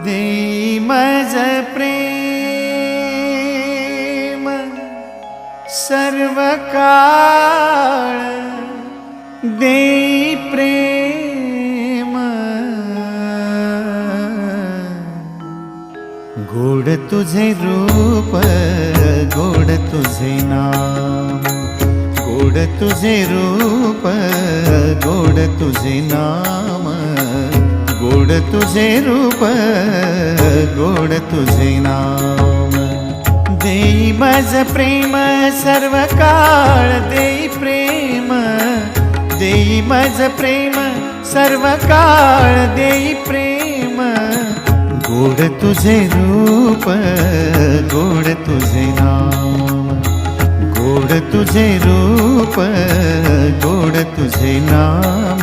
देई मज प्रेम सर्व काळ, देई प्रेम गोड तुझे रूप, गोड तुझे नाम, गोड तुझे रूप, गोड तुझे नाम, गोड तुझे रूप, गोड तुझे नाम। देई मज प्रेम सर्व काळ, देई प्रेम, देई मज प्रेम सर्व काळ, देई प्रेम गोड तुझे रूप, गोड तुझे नाम, गोड तुझे रूप, गोड तुझे नाम।